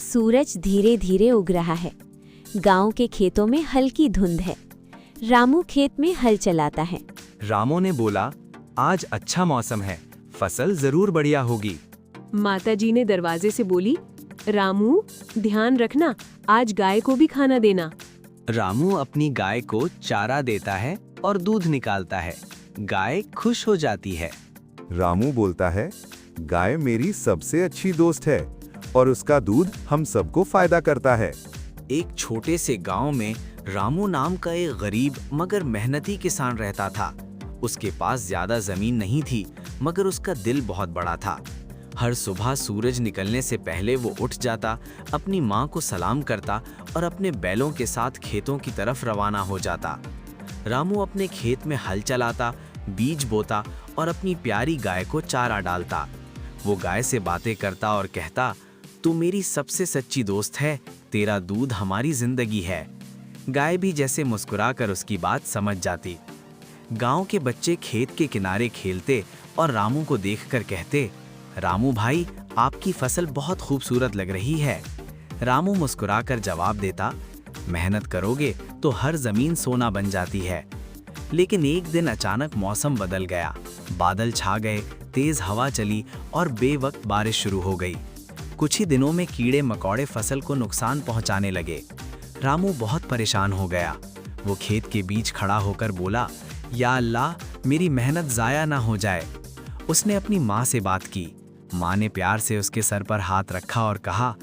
सूरज धीरे धीरे उग रहा है। गांव के खेतों में हल्की धुंध है। रामू खेत में हल चलाता है। रामू ने बोला, आज अच्छा मौसम है, फसल जरूर बढ़िया होगी। माताजी ने दरवाजे से बोली, रामू ध्यान रखना, आज गाय को भी खाना देना। रामू अपनी गाय को चारा देता है और दूध निकालता है। गाय खुश हो जाती है। रामू बोलता है, गाय मेरी सबसे अच्छी दोस्त है और उसका दूध हम सबको फायदा करता है। एक छोटे से गांव में रामू नाम का एक गरीब मगर मेहनती किसान रहता था। उसके पास ज्यादा जमीन नहीं थी, मगर उसका दिल बहुत बड़ा था। हर सुबह सूरज निकलने से पहले वो उठ जाता, अपनी माँ को सलाम करता और अपने बैलों के साथ खेतों की तरफ रवाना हो जाता। रामू अपने खेत में हल चलाता, बीज बोता और अपनी प्यारी गाय को चारा डालता। वो गाय से बातें करता और कहता, तू मेरी सबसे सच्ची दोस्त है, तेरा दूध हमारी जिंदगी है। गाय भी जैसे मुस्कुराकर उसकी बात समझ जाती। गांव के बच्चे खेत के किनारे खेलते और रामू को देखकर कहते, रामू भाई, आपकी फसल बहुत खूबसूरत लग रही है। रामू मुस्कुराकर जवाब देता, मेहनत करोगे तो हर जमीन सोना बन जाती है। लेकिन एक दिन अचानक मौसम बदल गया। बादल छा गए, तेज हवा चली और बेवक्त बारिश शुरू हो गई। कुछ ही दिनों में कीड़े मकोड़े फसल को नुकसान पहुंचाने लगे। रामू बहुत परेशान हो गया। वो खेत के बीच खड़ा होकर बोला, या अल्लाह, मेरी मेहनत जाया ना हो जाए। उसने अपनी माँ से बात की। माँ ने प्यार से उसके सर पर हाथ रखा और कहा,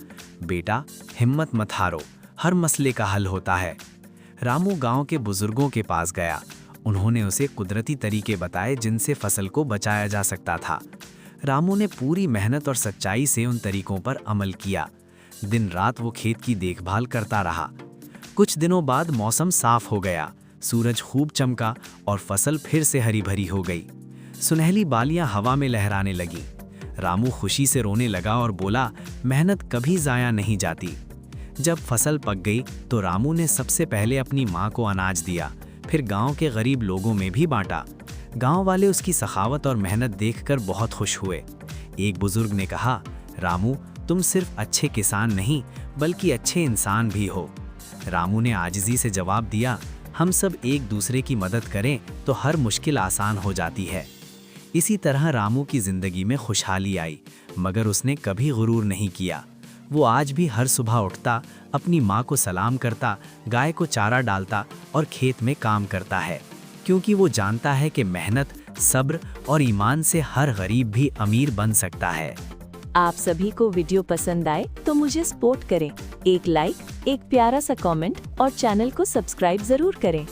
बेटा हिम्मत मत हारो, हर मसले का हल होता है। रामू गांव के बुजुर्गों के पास गया। उन्होंने उसे कुदरती तरीके बताए जिनसे फसल को बचाया जा सकता था। रामू ने पूरी मेहनत और सच्चाई से उन तरीकों पर अमल किया। दिन रात वो खेत की देखभाल करता रहा। कुछ दिनों बाद मौसम साफ हो गया, सूरज खूब चमका और फसल फिर से हरी भरी हो गई। सुनहली बालियां हवा में लहराने लगी। रामू खुशी से रोने लगा और बोला, मेहनत कभी जाया नहीं जाती। जब फसल पक गई तो रामू ने सबसे पहले अपनी माँ को अनाज दिया, फिर गांव के गरीब लोगों में भी बांटा। गांव वाले उसकी सखावत और मेहनत देखकर बहुत खुश हुए। एक बुजुर्ग ने कहा, रामू, तुम सिर्फ अच्छे किसान नहीं बल्कि अच्छे इंसान भी हो। रामू ने आजिज़ी से जवाब दिया, हम सब एक दूसरे की मदद करें तो हर मुश्किल आसान हो जाती है। इसी तरह रामू की जिंदगी में खुशहाली आई, मगर उसने कभी गुरूर नहीं किया। वो आज भी हर सुबह उठता, अपनी माँ को सलाम करता, गाय को चारा डालता और खेत में काम करता है, क्योंकि वो जानता है कि मेहनत, सब्र और ईमान से हर गरीब भी अमीर बन सकता है। आप सभी को वीडियो पसंद आए तो मुझे सपोर्ट करें। एक लाइक, एक प्यारा सा कमेंट और चैनल को सब्सक्राइब जरूर करें।